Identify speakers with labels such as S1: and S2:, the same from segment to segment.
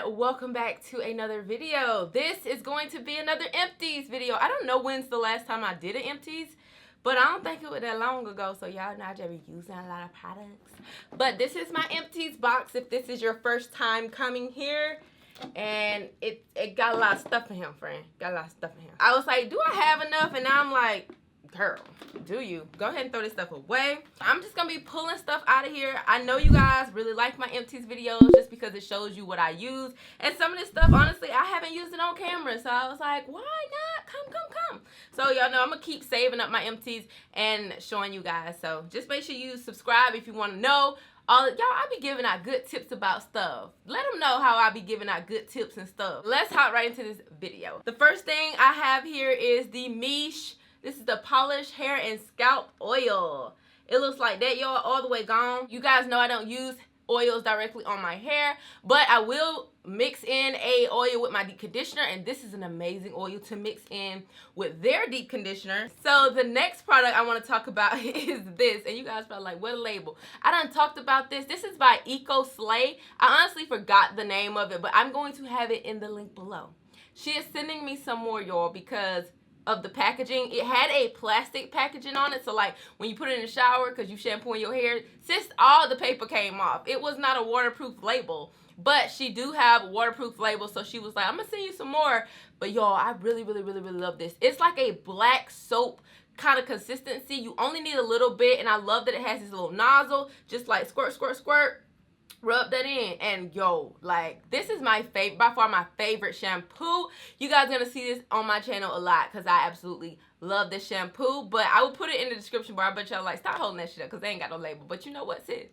S1: welcome back to another video. This is going to be another Empties video. I don't know when's the last time I did an Empties, but I don't think it was that long ago, so y'all know I just be using a lot of products. But this is my Empties box if this is your first time coming here. And it got a lot of stuff in here, friend. Got a lot of stuff in here. I was like, do I have enough? And now I'm like, girl, do you? Go ahead and throw this stuff away. I'm just gonna be pulling stuff out of here. I know you guys really like my Empties videos just because it shows you what I use. And some of this stuff, honestly, I haven't used it on camera. So I was like, why not? Come. So y'all know I'm gonna keep saving up my Empties and showing you guys. So just make sure you subscribe if you want to know. Y'all, I be giving out good tips about stuff. Let them know how I be giving out good tips and stuff. Let's hop right into this video. The first thing I have here is the Miche. This is the Polish Hair and Scalp Oil. It looks like that, y'all, all the way gone. You guys know I don't use oils directly on my hair, but I will mix in a oil with my deep conditioner, and this is an amazing oil to mix in with their deep conditioner. So the next product I want to talk about is this, and you guys probably like, what a label. I done talked about this. This is by Eco Slay. I honestly forgot the name of it, but I'm going to have it in the link below. She is sending me some more, y'all, because of the packaging. It had a plastic packaging on it, so like when you put it in the shower because you shampooing your hair, since all the paper came off, it was not a waterproof label, but she do have waterproof labels, so she was like, I'm gonna send you some more. But y'all, I really love this. It's like a black soap kind of consistency. You only need a little bit, and I love that it has this little nozzle, just like squirt, rub that in. And yo, like, this is my favorite, by far my favorite shampoo. You guys are gonna see this on my channel a lot because I absolutely love this shampoo. But I will put it in the description bar. I bet y'all like, stop holding that shit up because they ain't got no label. But you know what, sis?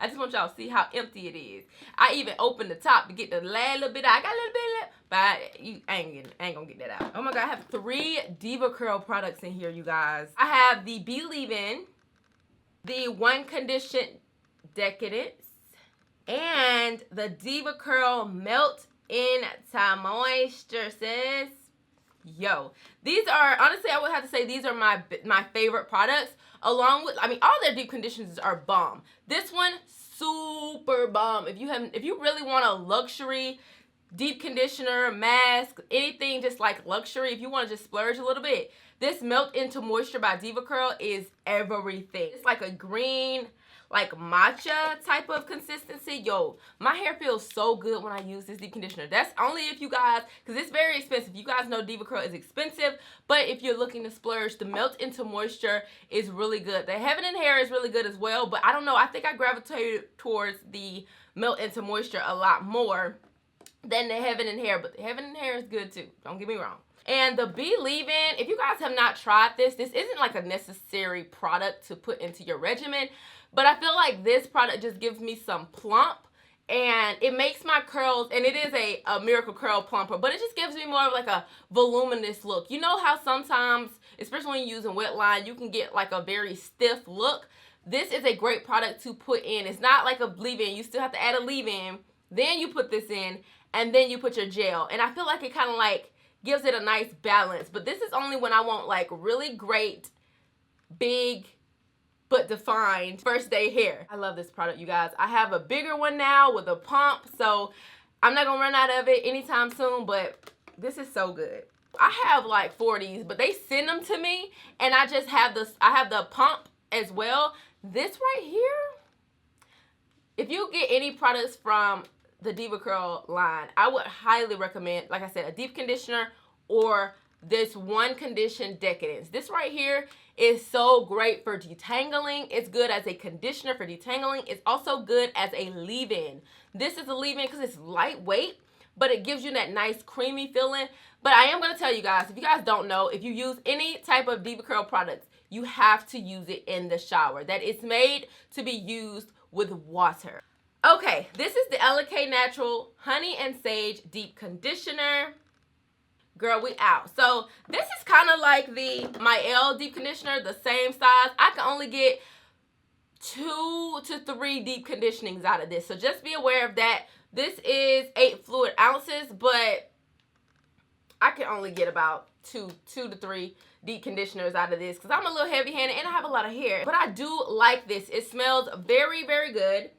S1: I just want y'all to see how empty it is. I even opened the top to get the last little bit out. I got a little bit left, but I ain't gonna get that out. Oh my god, I have 3 Diva Curl products in here, you guys. I have the Believe In, the One Condition Decadence, and the Diva Curl Melt into Moisture, sis. Yo, these are, honestly, I would have to say these are my favorite products, along with, I mean, all their deep conditioners are bomb. This one, super bomb. If you really want a luxury deep conditioner, mask, anything just like luxury, if you want to just splurge a little bit, this Melt into Moisture by Diva Curl is everything. It's like a green, like matcha type of consistency. Yo, my hair feels so good when I use this deep conditioner. That's only if you guys, because it's very expensive. You guys know Diva Curl is expensive, but if you're looking to splurge, the Melt into Moisture is really good. The Heaven and Hair is really good as well, but I don't know, I think I gravitated towards the Melt into Moisture a lot more than the Heaven and Hair, but the Heaven and Hair is good too, don't get me wrong. And the Believe In, if you guys have not tried this isn't like a necessary product to put into your regimen, but I feel like this product just gives me some plump, and it makes my curls, and it is a miracle curl plumper, but it just gives me more of like a voluminous look. You know how sometimes, especially when you're using wet line, you can get like a very stiff look. This is a great product to put in. It's not like a leave-in. You still have to add a leave-in, then you put this in, and then you put your gel. And I feel like it kind of like gives it a nice balance. But this is only when I want like really great, big, but defined first day hair. I love this product, you guys. I have a bigger one now with a pump, so I'm not gonna run out of it anytime soon, but this is so good. I have like 4 of these, but they send them to me, and I just have this, I have the pump as well. This right here, if you get any products from the Diva Curl line, I would highly recommend, like I said, a deep conditioner or this One Condition Decadence. This right here is so great for detangling. It's good as a conditioner for detangling. It's also good as a leave-in. This is a leave-in because it's lightweight, but it gives you that nice creamy feeling. But I am going to tell you guys, if you guys don't know, if you use any type of Diva Curl products, you have to use it in the shower. That it's made to be used with water. Okay, this is the Ellic Natural Honey and Sage Deep Conditioner. Girl, we out. So this is kind of like my L deep conditioner, the same size. I can only get 2 to 3 deep conditionings out of this. So just be aware of that. This is 8 fluid ounces, but I can only get about 2 to 3 deep conditioners out of this because I'm a little heavy-handed and I have a lot of hair. But I do like this. It smells very good.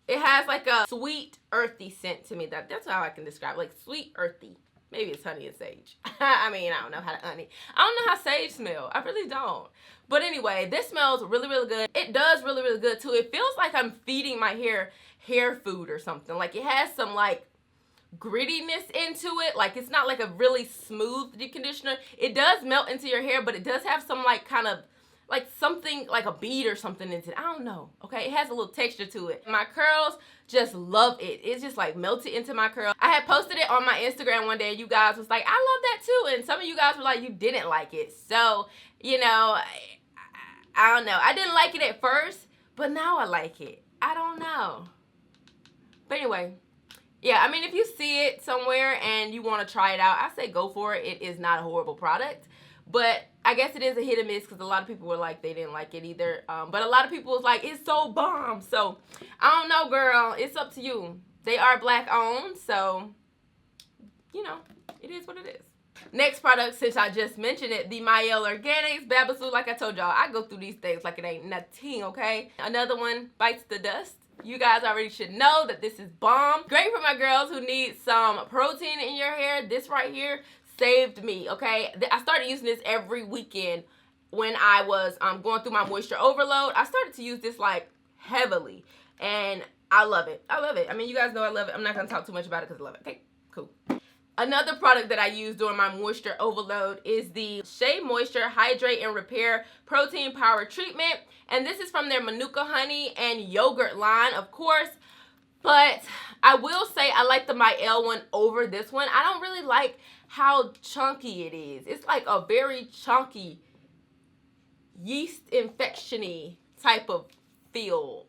S1: It has like a sweet, earthy scent to me. That's how I can describe it. Like sweet, earthy. Maybe it's honey and sage. I mean, I don't know how to honey. I don't know how sage smells. I really don't. But anyway, this smells really, really good. It does really, really good too. It feels like I'm feeding my hair food or something. Like it has some like grittiness into it. Like it's not like a really smooth deep conditioner. It does melt into your hair, but it does have some like kind of like something like a bead or something into it. I don't know. Okay, it has a little texture to it. My curls just love it. It's just like melted into my curl. I had posted it on my Instagram one day and you guys was like, I love that too. And some of you guys were like, you didn't like it. So, you know, I don't know. I didn't like it at first, but now I like it. I don't know. But anyway, yeah, I mean, if you see it somewhere and you want to try it out, I say go for it. It is not a horrible product. But I guess it is a hit or miss because a lot of people were like they didn't like it either. But a lot of people was like, it's so bomb. So, I don't know, girl. It's up to you. They are black owned, so, you know, it is what it is. Next product, since I just mentioned it, the Mielle Organics Babble. Like I told y'all, I go through these things like it ain't nothing, okay? Another one bites the dust. You guys already should know that this is bomb. Great for my girls who need some protein in your hair. This right here saved me, okay? I started using this every weekend when I was going through my moisture overload. I started to use this like heavily, and I love it. I love it. I mean, you guys know I love it. I'm not gonna talk too much about it because I love it. Okay, cool. Another product that I use during my moisture overload is the Shea Moisture Hydrate and Repair Protein Power Treatment. And this is from their Manuka Honey and Yogurt line, of course. But I will say I like the Mielle one over this one. I don't really like how chunky it is. It's like a very chunky, yeast infection-y type of feel.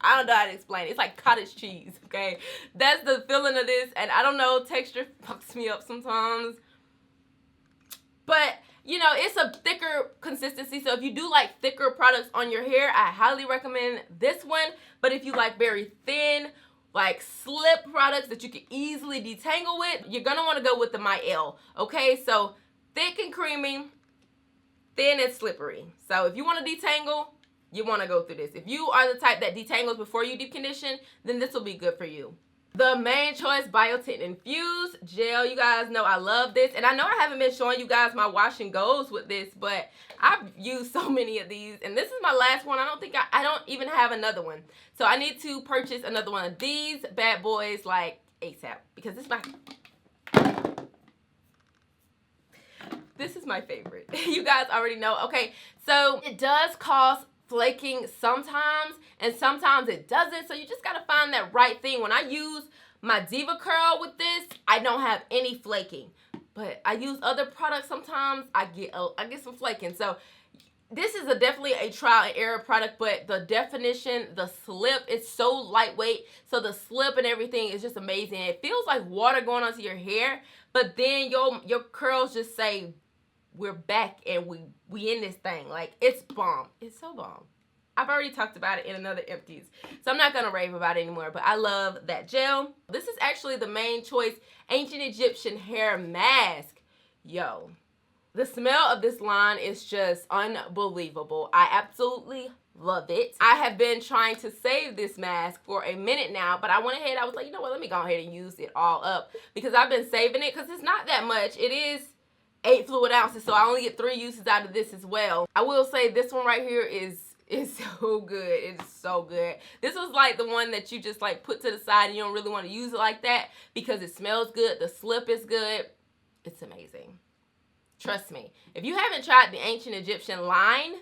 S1: I don't know how to explain it. It's like cottage cheese, okay? That's the feeling of this, and I don't know, texture fucks me up sometimes. But, you know, it's a thicker consistency, so if you do like thicker products on your hair, I highly recommend this one. But if you like very thin, like slip products that you can easily detangle with, you're gonna wanna go with the Mielle, okay? So, thick and creamy, thin and slippery. So if you wanna detangle, you want to go through this. If you are the type that detangles before you deep condition, then this will be good for you. The main choice, Biotin Infused Gel. You guys know I love this. And I know I haven't been showing you guys my wash and goes with this, but I've used so many of these. And this is my last one. I don't even have another one. So I need to purchase another one of these bad boys like ASAP. Because this is my favorite. You guys already know. Okay, so it does cause flaking sometimes, and sometimes it doesn't, so you just gotta find that right thing. When I use my Diva Curl with this, I don't have any flaking, but I use other products, sometimes I get some flaking. So this is definitely a trial and error product, but the definition, the slip, it's so lightweight, so the slip and everything is just amazing. It feels like water going onto your hair, but then your curls just say, we're back and we in this thing. Like, it's bomb. It's so bomb. I've already talked about it in another Empties, so I'm not gonna rave about it anymore, but I love that gel. This is actually the main choice Ancient Egyptian hair mask. Yo, the smell of this line is just unbelievable. I absolutely love it. I have been trying to save this mask for a minute now, but I went ahead, I was like, you know what, let me go ahead and use it all up, because I've been saving it because it's not that much. It is 8 fluid ounces, so I only get 3 uses out of this as well. I will say this one right here is so good. It's so good. This was like the one that you just like put to the side and you don't really want to use it like that because it smells good. The slip is good. It's amazing. Trust me. If you haven't tried the Ancient Egyptian line,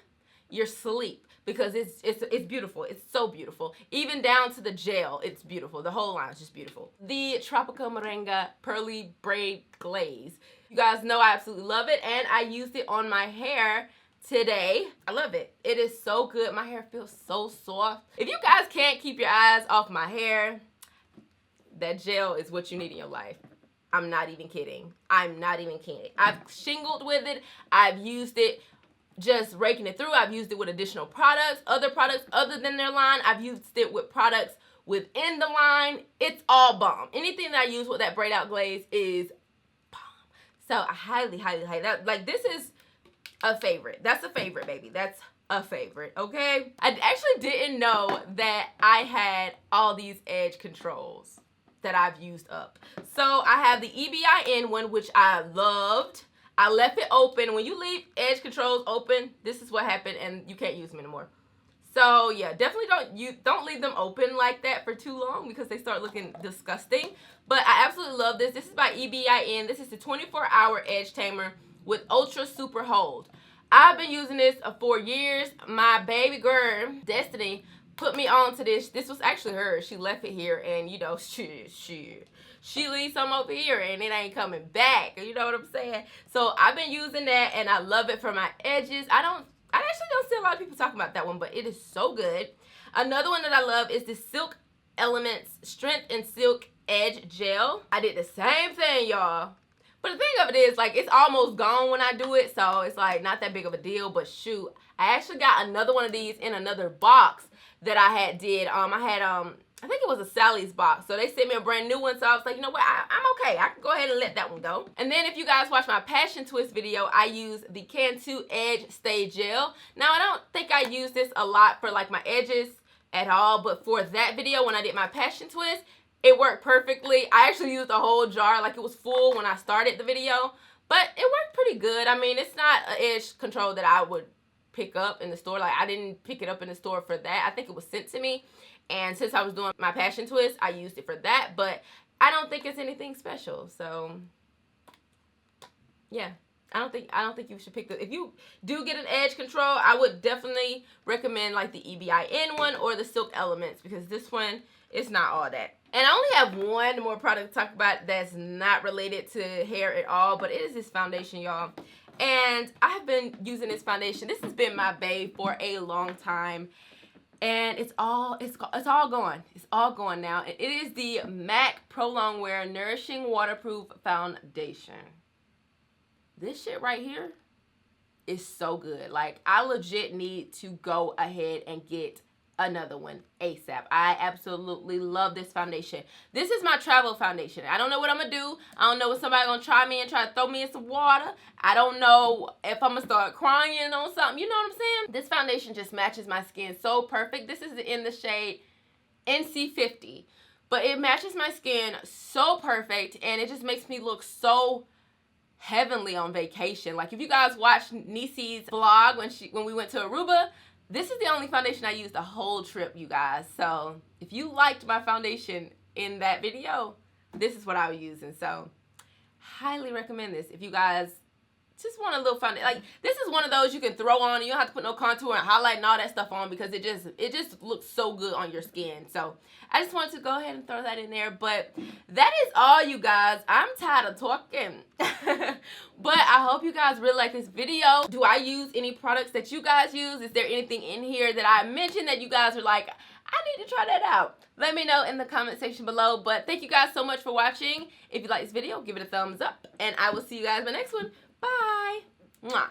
S1: you're asleep, because it's beautiful. It's so beautiful. Even down to the gel, it's beautiful. The whole line is just beautiful. The Tropical Moringa Pearlie Braid Glaze. You guys know I absolutely love it, and I used it on my hair today. I love it. It is so good. My hair feels so soft. If you guys can't keep your eyes off my hair, that gel is what you need in your life. I'm not even kidding. I'm not even kidding. I've shingled with it. I've used it just raking it through. I've used it with additional products, other products other than their line. I've used it with products within the line. It's all bomb. Anything that I use with that braid out glaze is bomb. So I highly, highly, highly, like, this is a favorite. That's a favorite, baby. That's a favorite, okay? I actually didn't know that I had all these edge controls that I've used up. So I have the EBIN one, which I loved. I left it open. When you leave edge controls open, this is what happened, and you can't use them anymore. So yeah, definitely don't leave them open like that for too long because they start looking disgusting. But I absolutely love this. This is by EBIN. This is the 24-hour edge tamer with ultra super hold. I've been using this for years. My baby girl, Destiny, put me on to this. This was actually hers. She left it here, and you know, she leaves some over here and it ain't coming back. You know what I'm saying? So I've been using that and I love it for my edges. I actually don't see a lot of people talking about that one, but it is so good. Another one that I love is the Silk Elements Strength and Silk Edge Gel. I did the same thing, y'all. But the thing of it is, like, it's almost gone when I do it, so it's like not that big of a deal. But shoot, I actually got another one of these in another box that I did. I think it was a Sally's box. So they sent me a brand new one. So I was like, you know what? I'm okay. I can go ahead and let that one go. And then if you guys watch my Passion Twist video, I use the Cantu Edge Stay Gel. Now, I don't think I use this a lot for like my edges at all. But for that video, when I did my Passion Twist, it worked perfectly. I actually used a whole jar. Like it was full when I started the video. But it worked pretty good. I mean, it's not an edge control that I would pick up in the store. Like I didn't pick it up in the store for that. I think it was sent to me. And since I was doing my Passion Twist, I used it for that. But I don't think it's anything special. So, yeah. I don't think you should pick the... If you do get an edge control, I would definitely recommend like the EBIN one or the Silk Elements. Because this one, it's not all that. And I only have one more product to talk about that's not related to hair at all. But it is this foundation, y'all. And I have been using this foundation. This has been my babe for a long time. And it's all gone. It's all gone now. And it is the MAC Pro Longwear Nourishing Waterproof Foundation. This shit right here is so good. Like, I legit need to go ahead and get another one ASAP. I absolutely love this foundation. This is my travel foundation. I don't know what I'm gonna do. I don't know if somebody's gonna try me and try to throw me in some water. I don't know if I'm gonna start crying on something. You know what I'm saying? This foundation just matches my skin so perfect. This is in the shade NC50. But it matches my skin so perfect and it just makes me look so heavenly on vacation. Like if you guys watched Nisi's vlog when we went to Aruba, this is the only foundation I used the whole trip, you guys. So if you liked my foundation in that video, this is what I was using. So highly recommend this if you guys just want a little foundation. Like this is one of those you can throw on and you don't have to put no contour and highlight and all that stuff on because it just looks so good on your skin. So I just wanted to go ahead and throw that in there. But that is all, you guys. I'm tired of talking. But I hope you guys really like this video. Do I use any products that you guys use? Is there anything in here that I mentioned that you guys are like, I need to try that out? Let me know in the comment section below. But thank you guys so much for watching. If you like this video, give it a thumbs up. And I will see you guys in my next one. Bye. Mwah.